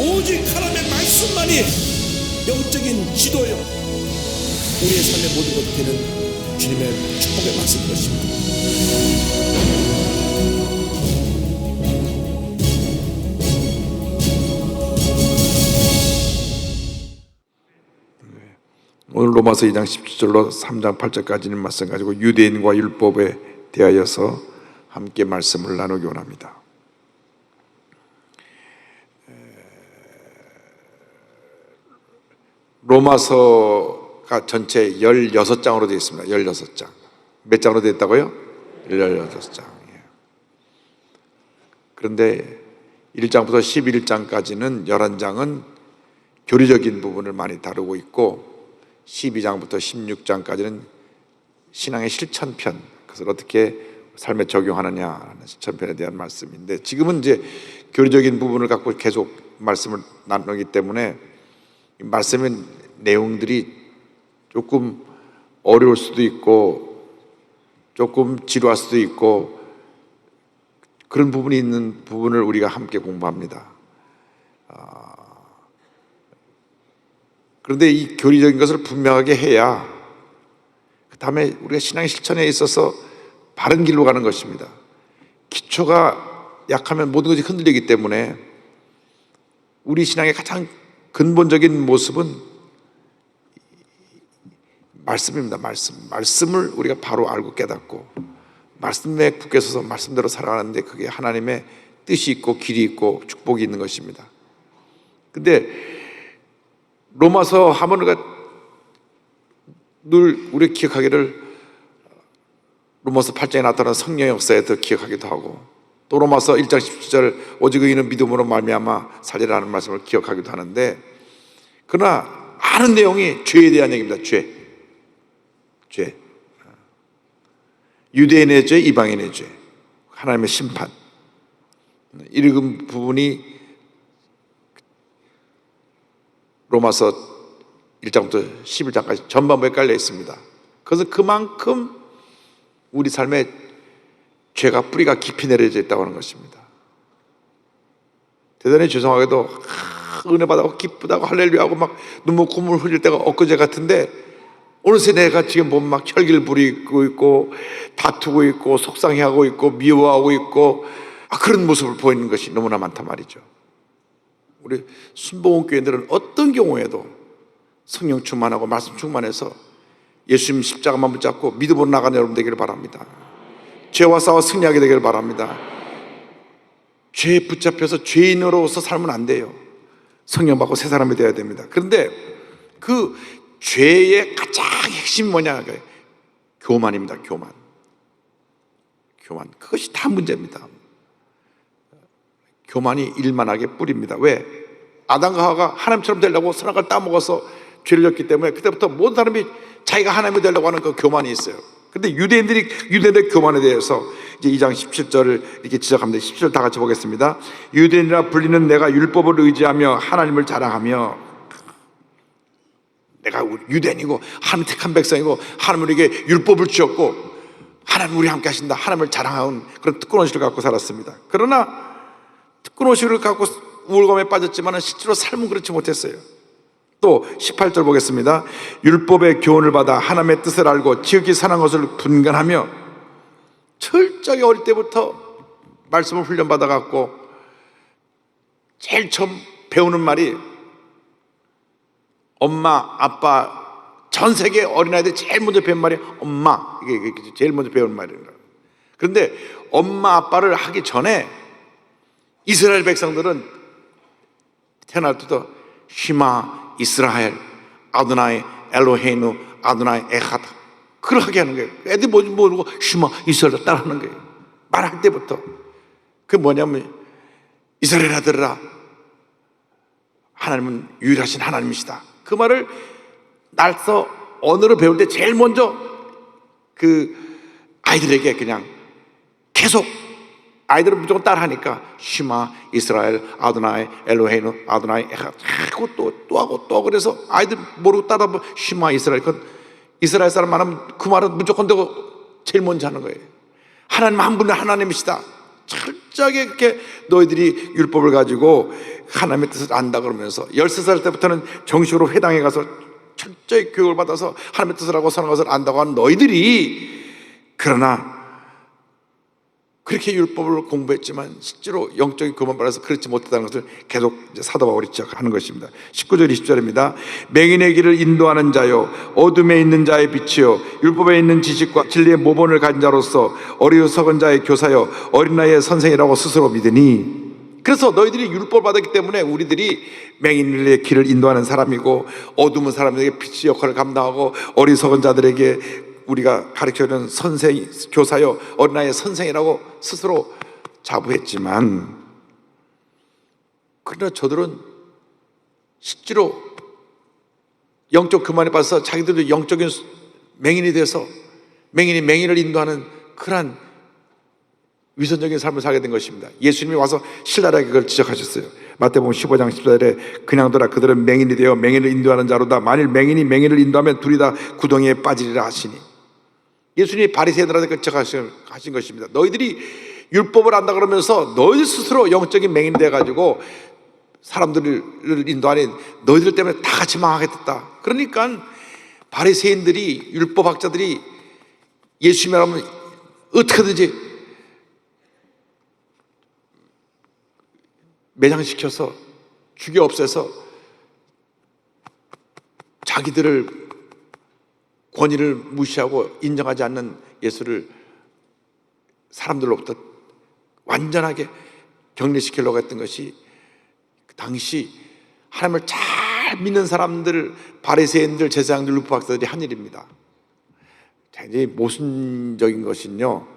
오직 하나님의 말씀만이 영적인 지도요, 우리의 삶의 모든 것이 되는 주님의 축복의 말씀인 것입니다. 오늘 로마서 2장 17절로 3장 8절까지는 말씀 가지고 유대인과 율법에 대하여서 함께 말씀을 나누기 원합니다. 로마서가 전체 16장으로 되어 있습니다. 16장. 몇 장으로 되어 있다고요? 16장. 그런데 1장부터 11장까지는 11장은 교리적인 부분을 많이 다루고 있고 12장부터 16장까지는 신앙의 실천편, 그것을 어떻게 삶에 적용하느냐 하는 실천편에 대한 말씀인데, 지금은 이제 교리적인 부분을 갖고 계속 말씀을 나누기 때문에 말씀의 내용들이 조금 어려울 수도 있고 조금 지루할 수도 있고 그런 부분이 있는 부분을 우리가 함께 공부합니다. 그런데 이 교리적인 것을 분명하게 해야 그 다음에 우리가 신앙의 실천에 있어서 바른 길로 가는 것입니다. 기초가 약하면 모든 것이 흔들리기 때문에 우리 신앙의 가장 근본적인 모습은 말씀입니다. 말씀을 우리가 바로 알고 깨닫고 말씀에 굳게 서서 말씀대로 살아가는데 그게 하나님의 뜻이 있고 길이 있고 축복이 있는 것입니다. 근데 로마서 하면 우리가 늘 우리 기억하기를 로마서 8장에 나타난 성령의 역사에 더 기억하기도 하고 또 로마서 1장 17절 오직 의인은 믿음으로 말미암아 살리라는 말씀을 기억하기도 하는데, 그러나 아는 내용이 죄에 대한 얘기입니다. 죄. 유대인의 죄, 이방인의 죄, 하나님의 심판, 이런 부분이 로마서 1장부터 11장까지 전반부에 깔려 있습니다. 그래서 그만큼 우리 삶에 죄가 뿌리가 깊이 내려져 있다고 하는 것입니다. 대단히 죄송하게도 은혜 받아고 기쁘다고 할렐루야하고 막 눈물 콧물 흘릴 때가 엊그제 같은데 어느새 내가 지금 보면 막 혈기를 부리고 있고 다투고 있고 속상해하고 있고 미워하고 있고 그런 모습을 보이는 것이 너무나 많단 말이죠. 우리 순복음교회들은 어떤 경우에도 성령 충만하고 말씀 충만해서 예수님 십자가만 붙잡고 믿음으로 나가는 여러분 되기를 바랍니다. 죄와 싸워 승리하게 되기를 바랍니다. 죄에 붙잡혀서 죄인으로서 살면 안 돼요. 성령 받고 새 사람이 되어야 됩니다. 그런데 그 죄의 가장 핵심이 뭐냐? 교만입니다. 교만. 그것이 다 문제입니다. 교만이 일만하게 뿌립니다. 왜? 아담과 하와가 하나님처럼 되려고 선악을 따먹어서 죄를 졌기 때문에 그때부터 모든 사람이 자기가 하나님이 되려고 하는 그 교만이 있어요. 그런데 유대인들의 교만에 대해서 이제 2장 17절을 이렇게 지적합니다. 17절 다 같이 보겠습니다. 유대인이라 불리는 내가 율법을 의지하며 하나님을 자랑하며, 내가 유대인이고 하나님 택한 백성이고 하나님 우리에게 율법을 주었고 하나님 우리 함께 하신다, 하나님을 자랑하는 그런 특권 의식을 갖고 살았습니다. 그러나 특권 의식을 갖고 우울감에 빠졌지만 실제로 삶은 그렇지 못했어요. 또 18절 보겠습니다. 율법의 교훈을 받아 하나님의 뜻을 알고 지극히 선한 것을 분간하며, 철저히 어릴 때부터 말씀을 훈련받아 갖고 제일 처음 배우는 말이 엄마, 아빠, 전 세계 어린아이들이 제일 먼저 배운 말이 엄마. 이게 제일 먼저 배우는 말입니다. 그런데 엄마, 아빠를 하기 전에 이스라엘 백성들은 태어날 때도 시마 이스라엘 아도나이 엘로헤이누 아도나이 에하드 그렇게 하는 거예요. 애들이 모르고 시마 이스라엘 따라하는 거예요. 말할 때부터. 그게 뭐냐면 이스라엘 아들아, 하나님은 유일하신 하나님이시다. 그 말을 날서 언어를 배울 때 제일 먼저 그 아이들에게 그냥 계속, 아이들은 무조건 따라하니까 시마 이스라엘 아도나이 엘로헤이누 아도나이 에하 하고 또 하고 그래서 아이들 모르고 따라하면 시마 이스라엘, 그건 이스라엘 사람 말하면 그 말은 무조건 되고 제일 먼저 하는 거예요. 하나님 한 분은 하나님이시다. 철저하게 그렇게 너희들이 율법을 가지고 하나님의 뜻을 안다 그러면서 13살 때부터는 정식으로 회당에 가서 철저히 교육을 받아서 하나님의 뜻을 하고 선한 것을 안다고 하는 너희들이, 그러나 그렇게 율법을 공부했지만 실제로 영적인 교만 받아서 그렇지 못했다는 것을 계속 사도 바울이 지적하는 것입니다. 19절 20절입니다. 맹인의 길을 인도하는 자요, 어둠에 있는 자의 빛이요, 율법에 있는 지식과 진리의 모본을 가진 자로서 어리석은 자의 교사요, 어린 나이의 선생이라고 스스로 믿으니. 그래서 너희들이 율법을 받았기 때문에 우리들이 맹인의 길을 인도하는 사람이고, 어둠은 사람들에게 빛의 역할을 감당하고, 어리석은 자들에게 우리가 가르쳐주는 선생, 교사요, 어린아이의 선생이라고 스스로 자부했지만, 그러나 저들은 실제로 영적 교만에 빠져서 자기들도 영적인 맹인이 돼서 맹인이 맹인을 인도하는 그러한 위선적인 삶을 살게 된 것입니다. 예수님이 와서 신랄하게 그걸 지적하셨어요. 마태복음 15장 14절에 그냥더라 그들은 맹인이 되어 맹인을 인도하는 자로다. 만일 맹인이 맹인을 인도하면 둘이 다 구덩이에 빠지리라 하시니. 예수님이 바리새인들한테 지적하신 것입니다. 너희들이 율법을 안다 그러면서 너희들 스스로 영적인 맹인이 돼가지고 사람들을 인도하는 너희들 때문에 다 같이 망하게 됐다. 그러니까 바리새인들이, 율법학자들이 예수님이라면 어떻게든지 매장시켜서 죽여 없애서 자기들을 권위를 무시하고 인정하지 않는 예수를 사람들로부터 완전하게 격리시키려고 했던 것이 그 당시 하나님을 잘 믿는 사람들, 바리새인들, 제사장들, 율법학자들이 한 일입니다. 굉장히 모순적인 것은요,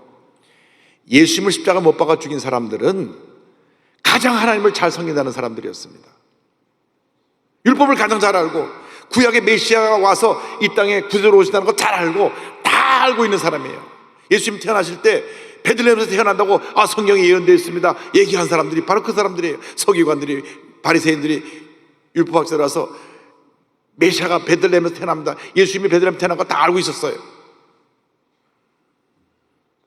예수님을 십자가 못 박아 죽인 사람들은 가장 하나님을 잘 섬긴다는 사람들이었습니다. 율법을 가장 잘 알고 구약의 메시아가 와서 이 땅에 구주로 오신다는 거 잘 알고 다 알고 있는 사람이에요. 예수님 태어나실 때 베들레헴에서 태어난다고 성경에 예언되어 있습니다 얘기한 사람들이 바로 그 사람들이에요. 서기관들이, 바리새인들이, 율법학자들 와서 메시아가 베들레헴에서 태어납니다, 예수님이 베들레헴에서 태어난 거 다 알고 있었어요.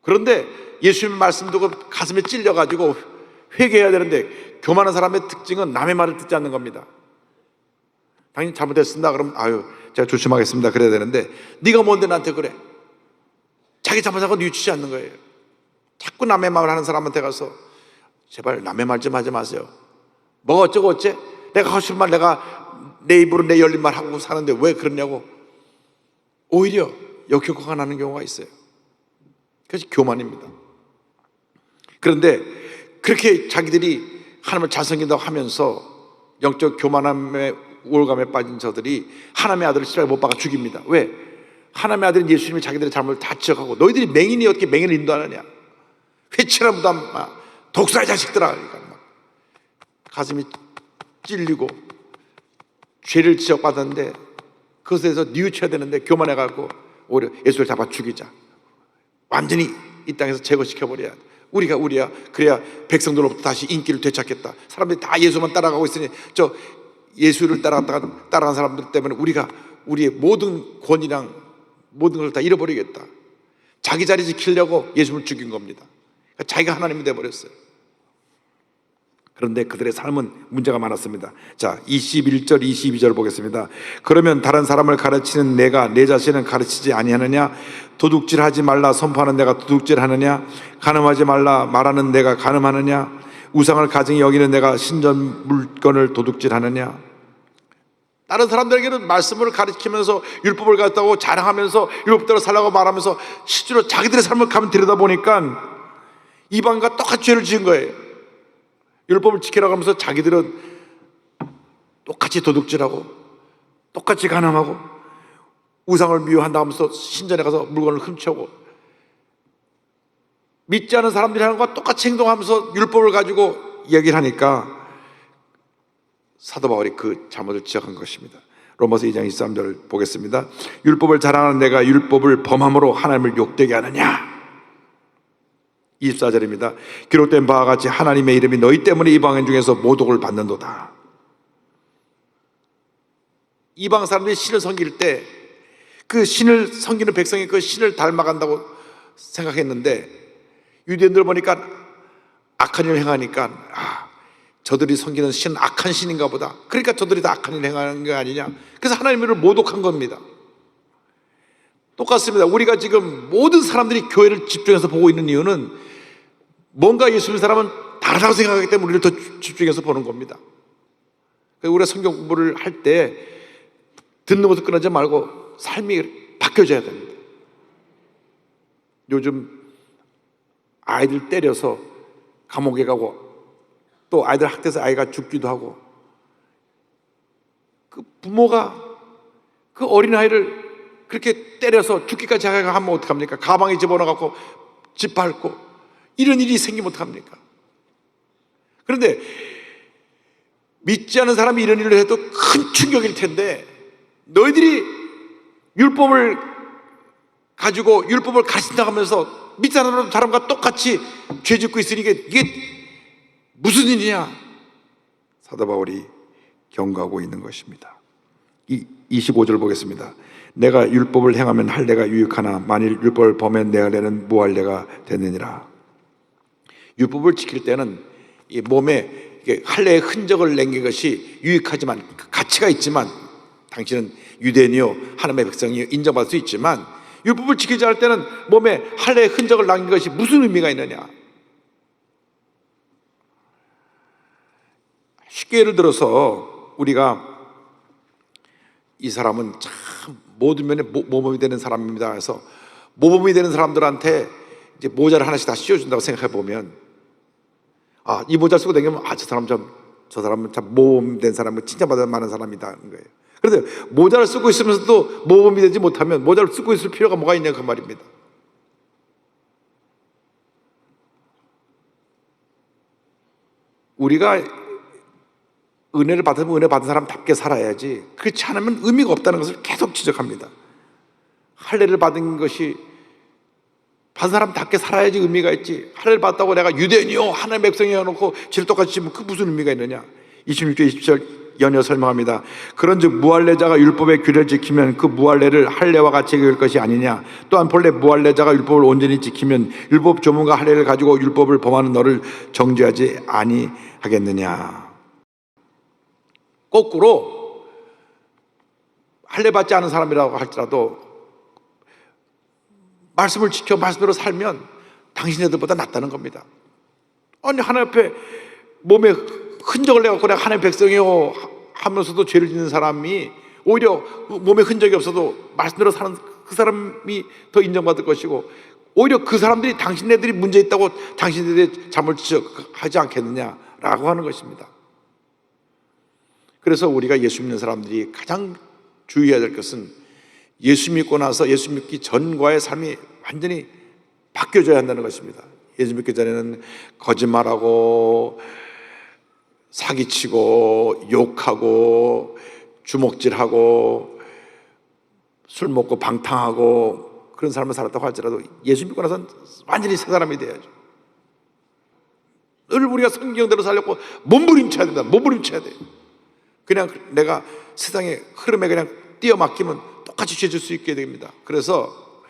그런데 예수님 말씀 듣고 가슴에 찔려가지고 회개해야 되는데, 교만한 사람의 특징은 남의 말을 듣지 않는 겁니다. 당연히 잘못했습니다 그러면 제가 조심하겠습니다 그래야 되는데, 네가 뭔데 나한테 그래? 자기 잘못한 건 뉘우치지 않는 거예요. 자꾸 남의 말을 하는 사람한테 가서 제발 남의 말 좀 하지 마세요. 뭐가 어쩌고 어째? 내가 하고 싶은 말 내가 내 입으로 내 열린 말 하고 사는데 왜 그러냐고 오히려 역효과가 나는 경우가 있어요. 그것이 교만입니다. 그런데 그렇게 자기들이 하나님을 잘 섬긴다고 하면서 영적 교만함에 우월감에 빠진 저들이 하나님의 아들을 십자가에 못 박아 죽입니다. 왜? 하나님의 아들은 예수님이 자기들의 잘못을 다 지적하고, 너희들이 맹인이 어떻게 맹인을 인도하느냐, 회치나 무담 독사의 자식들아, 그러니까 막 가슴이 찔리고 죄를 지적받았는데 그것에 대해서 뉘우쳐야 되는데 교만해가지고 오히려 예수를 잡아 죽이자, 완전히 이 땅에서 제거시켜버려야 돼. 우리야 그래야 백성들로부터 다시 인기를 되찾겠다. 사람들이 다 예수만 따라가고 있으니 저 예수를 따라간 사람들 때문에 우리가 우리의 모든 권위랑 모든 걸 다 잃어버리겠다. 자기 자리 지키려고 예수를 죽인 겁니다. 그러니까 자기가 하나님이 되어버렸어요. 그런데 그들의 삶은 문제가 많았습니다. 자, 21절 22절 보겠습니다. 그러면 다른 사람을 가르치는 내가 내 자신은 가르치지 아니하느냐? 도둑질하지 말라 선포하는 내가 도둑질하느냐? 간음하지 말라 말하는 내가 간음하느냐? 우상을 가증히 여기는 내가 신전 물건을 도둑질하느냐? 다른 사람들에게는 말씀을 가르치면서 율법을 갖다고 자랑하면서 율법대로 살라고 말하면서 실제로 자기들의 삶을 가면 들여다보니까 이방과 똑같이 죄를 지은 거예요. 율법을 지키라고 하면서 자기들은 똑같이 도둑질하고 똑같이 간음하고 우상을 미워한다 하면서 신전에 가서 물건을 훔쳐오고, 믿지 않은 사람들이 하는 것과 똑같이 행동하면서 율법을 가지고 얘기를 하니까 사도 바울이 그 잘못을 지적한 것입니다. 로마서 2장 23절 보겠습니다. 율법을 자랑하는 내가 율법을 범함으로 하나님을 욕되게 하느냐? 24절입니다. 기록된 바와 같이 하나님의 이름이 너희 때문에 이방인 중에서 모독을 받는도다. 이방 사람들이 신을 섬길 때 그 신을 섬기는 백성이 그 신을 닮아간다고 생각했는데, 유대인들 보니까 악한 일을 행하니까 저들이 섬기는 신은 악한 신인가 보다. 그러니까 저들이 다 악한 일을 행하는 게 아니냐. 그래서 하나님을 모독한 겁니다. 똑같습니다. 우리가 지금 모든 사람들이 교회를 집중해서 보고 있는 이유는 뭔가 예수 믿는 사람은 다르다고 생각하기 때문에 우리를 더 집중해서 보는 겁니다. 우리가 성경 공부를 할 때 듣는 것도 끊어지 말고 삶이 바뀌어져야 됩니다. 요즘 아이들 때려서 감옥에 가고 또 아이들 학대해서 아이가 죽기도 하고, 그 부모가 그 어린아이를 그렇게 때려서 죽기까지 하면 어떡합니까? 가방에 집어넣어갖고 집 밟고 이런 일이 생기면 어떡합니까? 그런데 믿지 않은 사람이 이런 일을 해도 큰 충격일 텐데, 너희들이 율법을 가지고 율법을 가르친다고 하면서 믿지 않는 사람과 똑같이 죄 짓고 있으니까 이게 무슨 일이냐? 사도 바울이 경고하고 있는 것입니다. 25절 보겠습니다. 내가 율법을 행하면 할례가 유익하나 만일 율법을 범하면 내 할례는 무할례가 되느니라. 율법을 지킬 때는 이 몸에 할례의 흔적을 남긴 것이 유익하지만, 가치가 있지만, 당신은 유대인이요 하나님의 백성이요 인정받을 수 있지만, 율법을 지키지 않을 때는 몸에 할례의 흔적을 남긴 것이 무슨 의미가 있느냐? 쉽게 예를 들어서 우리가 이 사람은 참 모든 면에 모범이 되는 사람입니다 해서 모범이 되는 사람들한테 이제 모자를 하나씩 다 씌워준다고 생각해 보면, 이 모자 쓰고 다니면 저 사람은 참 모범된 사람이고 칭찬받을 만한 사람이다 거예요. 그런데 모자를 쓰고 있으면서도 모범이 되지 못하면 모자를 쓰고 있을 필요가 뭐가 있냐 그 말입니다. 우리가 은혜를 받으면 은혜 받은 사람답게 살아야지, 그렇지 않으면 의미가 없다는 것을 계속 지적합니다. 할례를 받은 것이 받은 사람답게 살아야지 의미가 있지, 할례를 받았다고 내가 유대인이요 하나님의 백성이여 놓고 지를 똑같이 지면 그 무슨 의미가 있느냐. 26절 27절 연이어 설명합니다. 그런즉 무할례자가 율법의 규례를 지키면 그 무할례를 할례와 같이 여길 것이 아니냐. 또한 본래 무할례자가 율법을 온전히 지키면 율법 조문과 할례를 가지고 율법을 범하는 너를 정죄하지 아니하겠느냐. 거꾸로 할례 받지 않은 사람이라고 할지라도 말씀을 지켜 말씀대로 살면 당신네들보다 낫다는 겁니다. 아니 하나님 앞에 몸에 흔적을 내갖고 내가 하나님의 백성이요 하면서도 죄를 짓는 사람이 오히려 몸에 흔적이 없어도 말씀대로 사는 그 사람이 더 인정받을 것이고, 오히려 그 사람들이 당신네들이 문제 있다고 당신네들이 잘못 지적하지 않겠느냐라고 하는 것입니다. 그래서 우리가 예수 믿는 사람들이 가장 주의해야 될 것은 예수 믿고 나서 예수 믿기 전과의 삶이 완전히 바뀌어져야 한다는 것입니다. 예수 믿기 전에는 거짓말하고 사기치고 욕하고 주먹질하고 술 먹고 방탕하고 그런 삶을 살았다고 할지라도 예수 믿고 나서는 완전히 새 사람이 돼야죠. 늘 우리가 성경대로 살려고 몸부림쳐야 된다. 몸부림쳐야 돼요. 그냥 내가 세상의 흐름에 그냥 뛰어 맡기면 똑같이 죄질 수 있게 됩니다. 그래서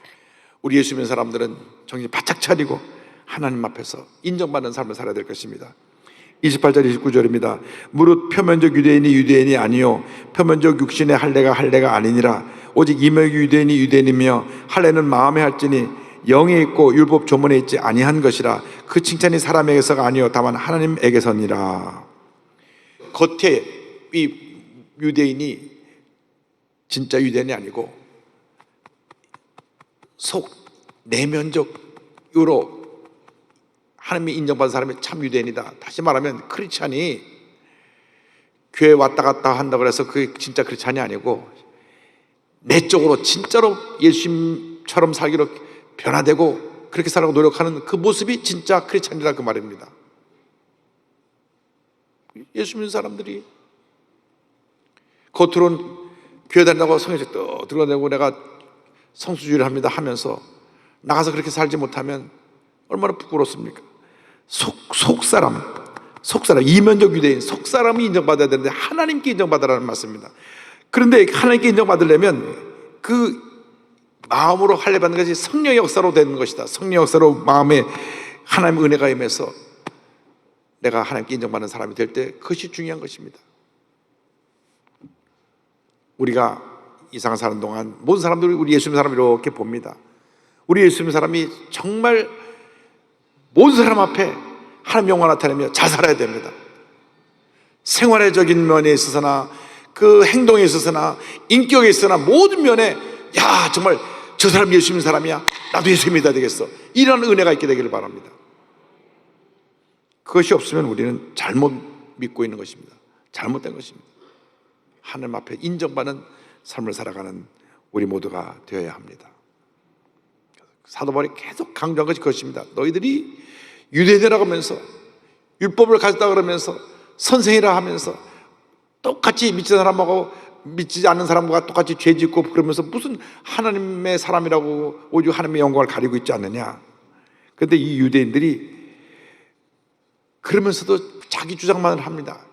우리 예수 믿는 사람들은 정신 바짝 차리고 하나님 앞에서 인정받는 삶을 살아야 될 것입니다. 28절 29절입니다. 무릇 표면적 유대인이 아니요 표면적 육신의 할례가 아니니라. 오직 이명의 유대인이 유대인이며 할례는 마음에 할지니 영에 있고 율법 조문에 있지 아니한 것이라. 그 칭찬이 사람에게서가 아니요 다만 하나님에게서니라. 겉에 이 유대인이 진짜 유대인이 아니고 속 내면적으로 하나님이 인정받은 사람이 참 유대인이다. 다시 말하면 크리스찬이 교회 왔다 갔다 한다고 해서 그게 진짜 크리스찬이 아니고 내적으로 진짜로 예수님처럼 살기로 변화되고 그렇게 살라고 노력하는 그 모습이 진짜 크리스찬이다 그 말입니다. 예수 믿는 사람들이 겉으로는 교회 다닌다고 성경에 또 들어가고 내가 성수주의를 합니다 하면서 나가서 그렇게 살지 못하면 얼마나 부끄럽습니까? 속사람 이면적 유대인 속사람이 인정받아야 되는데 하나님께 인정받으라는 말씀입니다. 그런데 하나님께 인정받으려면 그 마음으로 할례 받는 것이 성령의 역사로 되는 것이다. 성령의 역사로 마음에 하나님의 은혜가 임해서 내가 하나님께 인정받는 사람이 될 때 그것이 중요한 것입니다. 우리가 이 세상 사는 동안 모든 사람들이 우리 예수 믿는 사람을 이렇게 봅니다. 우리 예수 믿는 사람이 정말 모든 사람 앞에 하나님 영광을 나타내며 잘 살아야 됩니다. 생활적인 면에 있어서나 그 행동에 있어서나 인격에 있어서나 모든 면에 야 정말 저 사람 예수 믿는 사람이야, 나도 예수 믿어야 되겠어, 이런 은혜가 있게 되기를 바랍니다. 그것이 없으면 우리는 잘못 믿고 있는 것입니다. 잘못된 것입니다. 하나님 앞에 인정받는 삶을 살아가는 우리 모두가 되어야 합니다. 사도 바울이 계속 강조한 것이 그것입니다. 너희들이 유대인이라고 하면서 율법을 가졌다 그러면서 선생이라 하면서 똑같이 믿는 사람하고 믿지 않는 사람과 똑같이 죄 짓고 그러면서 무슨 하나님의 사람이라고 오직 하나님의 영광을 가리고 있지 않느냐. 그런데 이 유대인들이 그러면서도 자기 주장만을 합니다.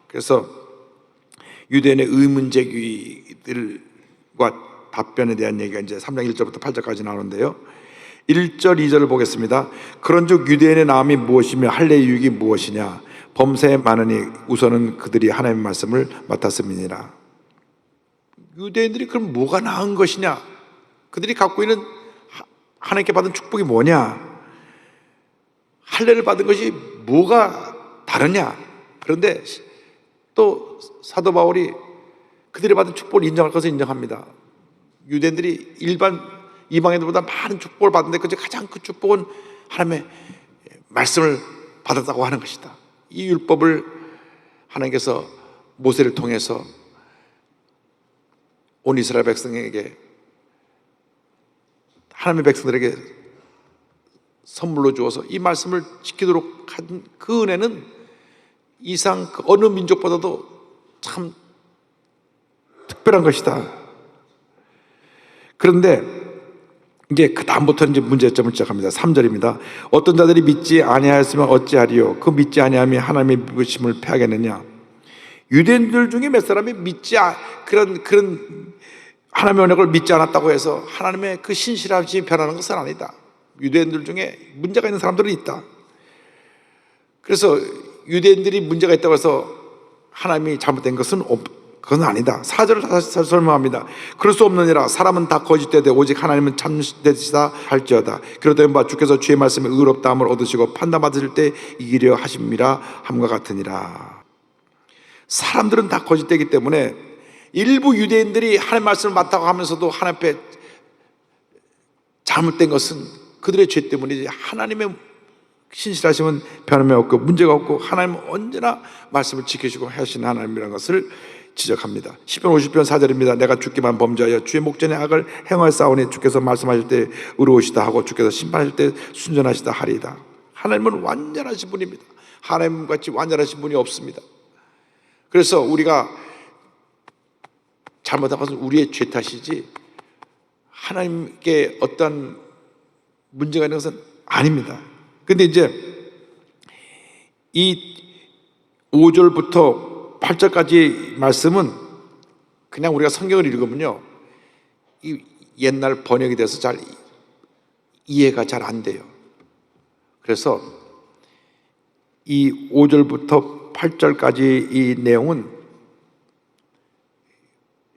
그래서 유대인의 의문제기들과 답변에 대한 얘기가 이제 3장 1절부터 8절까지 나오는데요. 1절 2절을 보겠습니다. 그런즉 유대인의 나음이 무엇이며 할례의 유익이 무엇이냐. 범사에 많으니 우선은 그들이 하나님의 말씀을 맡았음이니라. 유대인들이 그럼 뭐가 나은 것이냐, 그들이 갖고 있는 하나님께 받은 축복이 뭐냐, 할례를 받은 것이 뭐가 다르냐. 그런데 또 사도 바울이 그들이 받은 축복을 인정할 것을 인정합니다. 유대인들이 일반 이방인들보다 많은 축복을 받는데 그 가장 큰 축복은 하나님의 말씀을 받았다고 하는 것이다. 이 율법을 하나님께서 모세를 통해서 온 이스라엘 백성에게, 하나님의 백성들에게 선물로 주어서 이 말씀을 지키도록 한 그 은혜는 이상 그 어느 민족보다도 참 특별한 것이다. 그런데 이제 그 다음부터 이제 문제점을 시작합니다. 3절입니다. 어떤 자들이 믿지 아니하였으면 어찌하리요? 그 믿지 아니함이 하나님의 믿으심을 패하겠느냐? 유대인들 중에 몇 사람이 그런 하나님의 언약을 믿지 않았다고 해서 하나님의 그 신실하심이 변하는 것은 아니다. 유대인들 중에 문제가 있는 사람들은 있다. 그래서 유대인들이 문제가 있다고 해서 하나님이 잘못된 것은 그건 아니다. 4절을 다시 설명합니다. 그럴 수 없느니라. 사람은 다 거짓되되 오직 하나님은 참되시다 할지어다. 그러더니 주께서 주의 말씀에 의롭다함을 얻으시고 판단받으실 때 이기려 하심이라 함과 같으니라. 사람들은 다 거짓되기 때문에 일부 유대인들이 하나님 말씀을 맡다고 하면서도 하나님 앞에 잘못된 것은 그들의 죄 때문이지, 하나님의 신실하심은 변함이 없고 문제가 없고 하나님은 언제나 말씀을 지키시고 하시는 하나님이라는 것을 지적합니다. 시편 50편 4절입니다. 내가 주께만 범죄하여 주의 목전에 악을 행하였사오니 주께서 말씀하실 때 의로우시다 하고 주께서 심판하실 때 순전하시다 하리이다. 하나님은 완전하신 분입니다. 하나님같이 완전하신 분이 없습니다. 그래서 우리가 잘못한 것은 우리의 죄 탓이지 하나님께 어떤 문제가 있는 것은 아닙니다. 근데 이제 이 5절부터 8절까지 말씀은 그냥 우리가 성경을 읽으면요, 이 옛날 번역이 돼서 잘 이해가 잘 안 돼요. 그래서 이 5절부터 8절까지 이 내용은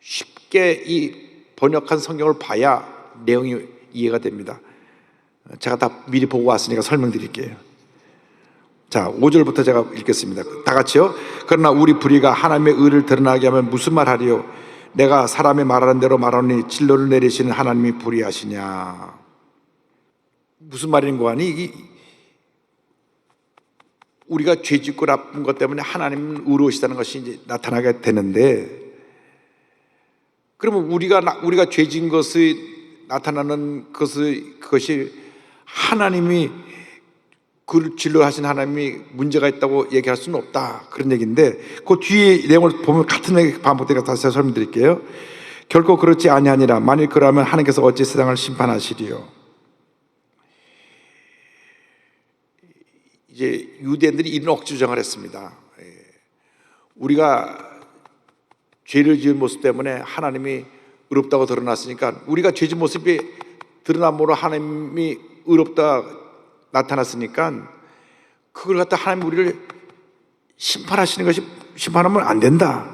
쉽게 이 번역한 성경을 봐야 내용이 이해가 됩니다. 제가 다 미리 보고 왔으니까 설명드릴게요. 자, 5절부터 제가 읽겠습니다. 다 같이요. 그러나 우리 불의가 하나님의 의를 드러나게 하면 무슨 말 하리요? 내가 사람의 말하는 대로 말하니 진노를 내리시는 하나님이 불의하시냐? 무슨 말인고 하니 우리가 죄 짓고 나쁜 것 때문에 하나님은 의로우시다는 것이 이제 나타나게 되는데, 그러면 우리가 죄 지은 것이 나타나는 그것이 하나님이 그를 진로하신 하나님이 문제가 있다고 얘기할 수는 없다, 그런 얘기인데, 그 뒤에 내용을 보면 같은 얘기 반복되니까 다시 설명드릴게요. 결코 그렇지 아니하니라. 만일 그러면 하나님께서 어찌 세상을 심판하시리요? 이제 유대인들이 이런 억지 주장을 했습니다. 우리가 죄를 지은 모습 때문에 하나님이 의롭다고 드러났으니까, 우리가 죄 지은 모습이 드러남으로 하나님이 의롭다 나타났으니까 그걸 갖다 하나님 우리를 심판하시는 것이 심판하면 안 된다.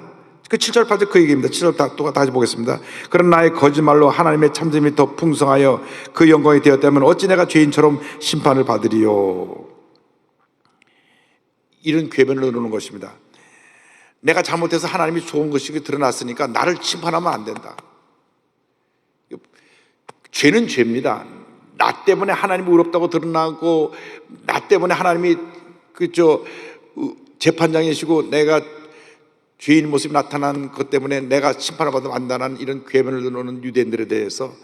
그 7절 8절 그 얘기입니다. 7절 다 다시 보겠습니다. 그런 나의 거짓말로 하나님의 참됨이 더 풍성하여 그 영광이 되었다면 어찌 내가 죄인처럼 심판을 받으리요. 이런 궤변을 넣는 것입니다. 내가 잘못해서 하나님이 좋은 것이 드러났으니까 나를 심판하면 안 된다. 죄는 죄입니다. 나 때문에 하나님이 의롭다고 드러나고 나 때문에 하나님이 재판장이시고 내가 죄인 모습이 나타난 것 때문에 내가 심판을 받으면 안 된다는 이런 궤변을 넣는 유대인들에 대해서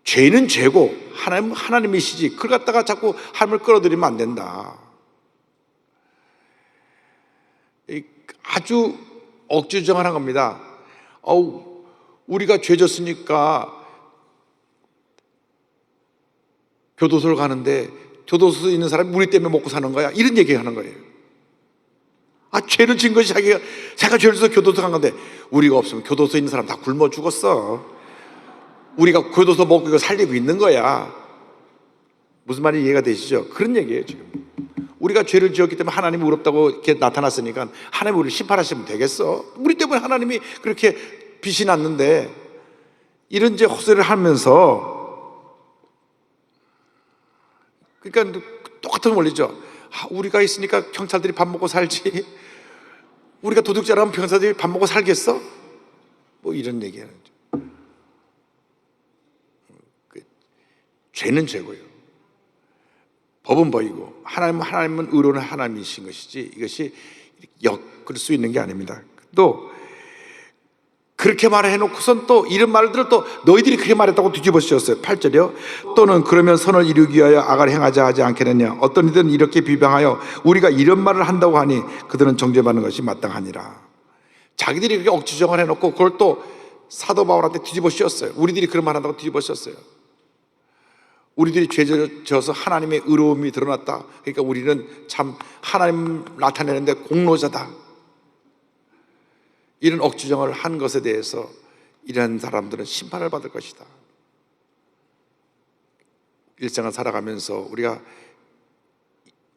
죄는 죄고 하나님이시지 그걸 갖다가 자꾸 하나님을 끌어들이면 안 된다. 아주 억지 주장하는 겁니다. 우리가 죄 졌으니까 교도소를 가는데 교도소에 있는 사람이 우리 때문에 먹고 사는 거야, 이런 얘기하는 거예요. 죄를 진 것이 자기가 죄를 져서 교도소 간 건데 우리가 없으면 교도소에 있는 사람 다 굶어 죽었어. 우리가 교도소 먹고 이거 살리고 있는 거야. 무슨 말인지 이해가 되시죠? 그런 얘기예요. 지금 우리가 죄를 지었기 때문에 하나님이 의롭다고 이렇게 나타났으니까 하나님이 우리를 심판하시면 되겠어? 우리 때문에 하나님이 그렇게 빛이 났는데, 이런 이제 헛소리를 하면서, 그러니까 똑같은 원리죠. 우리가 있으니까 경찰들이 밥 먹고 살지, 우리가 도둑질하면 경찰들이 밥 먹고 살겠어? 뭐 이런 얘기하는 거죠. 죄는 죄고요, 법은 법이고, 하나님은 의로운 하나님이신 것이지 이것이 엮을 수 있는 게 아닙니다. 또 그렇게 말해놓고선 또 이런 말들을 또 너희들이 그렇게 말했다고 뒤집어 씌웠어요. 8절이요. 또는 그러면 선을 이루기 위하여 악을 행하자 하지 않겠느냐. 어떤 이들은 이렇게 비방하여 우리가 이런 말을 한다고 하니 그들은 정죄받는 것이 마땅하니라. 자기들이 그렇게 억지 주장을 해놓고 그걸 또 사도 바울한테 뒤집어 씌웠어요. 우리들이 그런 말 한다고 뒤집어 씌웠어요. 우리들이 죄 져서 하나님의 의로움이 드러났다. 그러니까 우리는 참 하나님 나타내는데 공로자다. 이런 억지정을 한 것에 대해서 이런 사람들은 심판을 받을 것이다. 일생을 살아가면서 우리가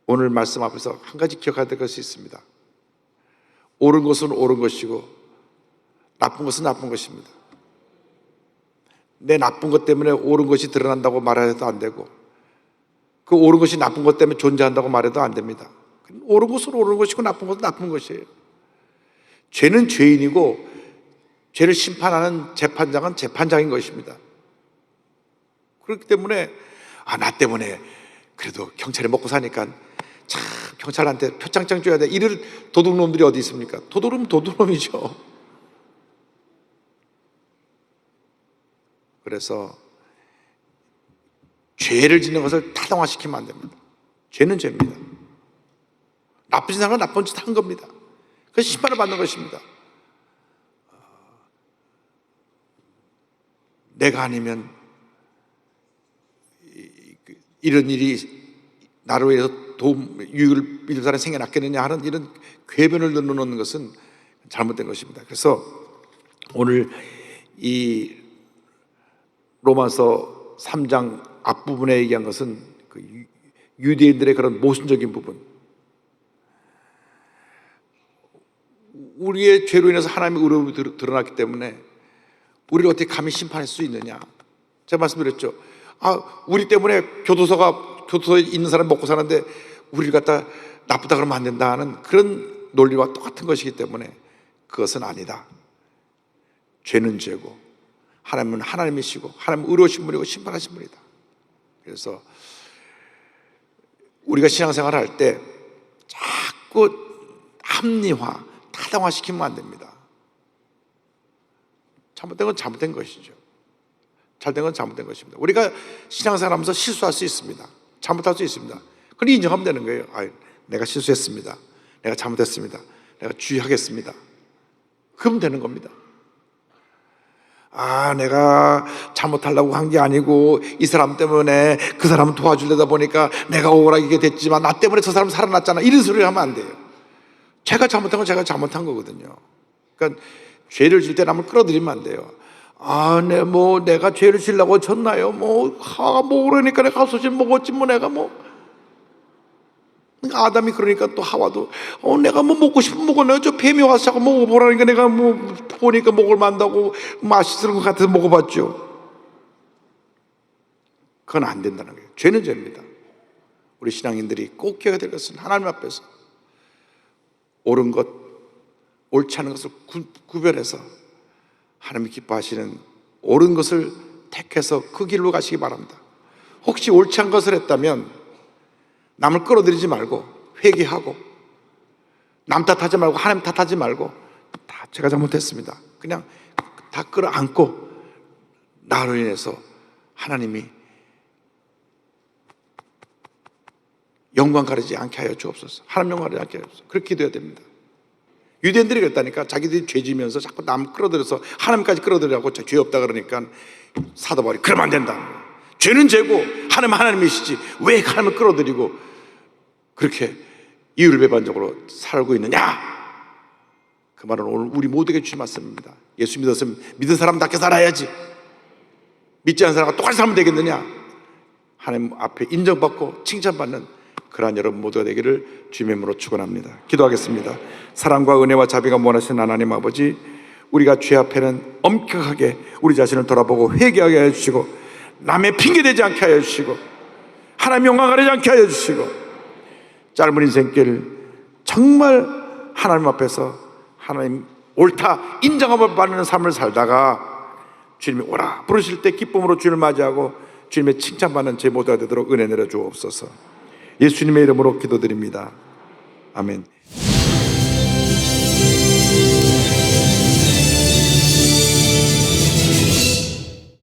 오늘 말씀 앞에서 한 가지 기억해야 될 것이 있습니다. 옳은 것은 옳은 것이고 나쁜 것은 나쁜 것입니다. 내 나쁜 것 때문에 옳은 것이 드러난다고 말해도 안 되고, 그 옳은 것이 나쁜 것 때문에 존재한다고 말해도 안 됩니다. 옳은 것은 옳은 것이고 나쁜 것은 나쁜 것이에요. 죄는 죄인이고 죄를 심판하는 재판장은 재판장인 것입니다. 그렇기 때문에 나 때문에 그래도 경찰이 먹고 사니까 참 경찰한테 표창장 줘야 돼, 이럴 도둑놈들이 어디 있습니까? 도둑놈은 도둑놈이죠. 그래서 죄를 짓는 것을 타당화시키면 안 됩니다. 죄는 죄입니다. 나쁜 사람은 나쁜 짓 한 겁니다. 그래서 심판을 받는 것입니다. 내가 아니면 이런 일이 나로 인해서 유익을 믿을 사람이 생겨났겠느냐 하는 이런 궤변을 넣는 것은 잘못된 것입니다. 그래서 오늘 이 로마서 3장 앞부분에 얘기한 것은 그 유대인들의 그런 모순적인 부분, 우리의 죄로 인해서 하나님의 의로움이 드러났기 때문에 우리를 어떻게 감히 심판할 수 있느냐. 제가 말씀드렸죠. 우리 때문에 교도소에 있는 사람 먹고 사는데 우리를 갖다 나쁘다 그러면 안 된다 하는 그런 논리와 똑같은 것이기 때문에 그것은 아니다. 죄는 죄고 하나님은 하나님이시고 하나님은 의로우신 분이고 심판하신 분이다. 그래서 우리가 신앙생활을 할 때 자꾸 합리화, 타당화시키면 안 됩니다. 잘못된 건 잘못된 것이죠. 잘된 건 잘못된 것입니다. 우리가 신앙생활하면서 실수할 수 있습니다. 잘못할 수 있습니다. 그걸 인정하면 되는 거예요. 내가 실수했습니다. 내가 잘못했습니다. 내가 주의하겠습니다. 그러면 되는 겁니다. 내가 잘못하려고 한 게 아니고 이 사람 때문에 그 사람을 도와주려다 보니까 내가 억울하게 됐지만 나 때문에 저 사람 살아났잖아, 이런 소리를 하면 안 돼요. 제가 잘못한 건 제가 잘못한 거거든요. 그러니까 죄를 질 때 남을 끌어들이면 안 돼요. 내가 죄를 지려고 졌나요? 그러니까 내가 소신 먹었지 내가 아담이 그러니까 또 하와도 내가 뭐 먹고 싶으면 먹어. 내가 저 뱀이 와서 자꾸 먹어보라니까 내가 뭐 보니까 먹을 만다고 맛있을 것 같아서 먹어봤죠. 그건 안 된다는 거예요. 죄는 죄입니다. 우리 신앙인들이 꼭 기억해야 될 것은 하나님 앞에서 옳은 것, 옳지 않은 것을 구별해서 하나님이 기뻐하시는 옳은 것을 택해서 그 길로 가시기 바랍니다. 혹시 옳지 않은 것을 했다면 남을 끌어들이지 말고 회개하고 남 탓하지 말고 하나님 탓하지 말고 다 제가 잘못했습니다. 그냥 다 끌어안고 나로 인해서 하나님이 영광 가리지 않게 하여 주옵소서. 하나님 영광 가리지 않게 하여 주옵소서. 그렇게 기도해야 됩니다. 유대인들이 그랬다니까. 자기들이 죄 지면서 자꾸 남 끌어들여서 하나님까지 끌어들이라고 죄 없다 그러니까 사도 바울이 그러면 안 된다. 죄는 죄고 하나님이시지 왜 하나님을 끌어들이고 그렇게 이율 배반적으로 살고 있느냐. 그 말은 오늘 우리 모두에게 주신 말씀입니다. 예수 믿었으면 믿은 사람답게 살아야지. 믿지 않는 사람과 똑같이 살면 되겠느냐. 하나님 앞에 인정받고 칭찬받는 그러한 여러분 모두가 되기를 주님의 이름으로 축원합니다. 기도하겠습니다. 사랑과 은혜와 자비가 무한하신 하나님 아버지, 우리가 죄 앞에는 엄격하게 우리 자신을 돌아보고 회개하게 하여 주시고 남의 핑계대지 않게 하여 주시고 하나님 영광 가리지 않게 하여 주시고 짧은 인생길 정말 하나님 앞에서 하나님 옳다 인정함을 받는 삶을 살다가 주님이 오라 부르실 때 기쁨으로 주님을 맞이하고 주님의 칭찬받는 제 모두가 되도록 은혜 내려 주옵소서. 예수님의 이름으로 기도드립니다. 아멘.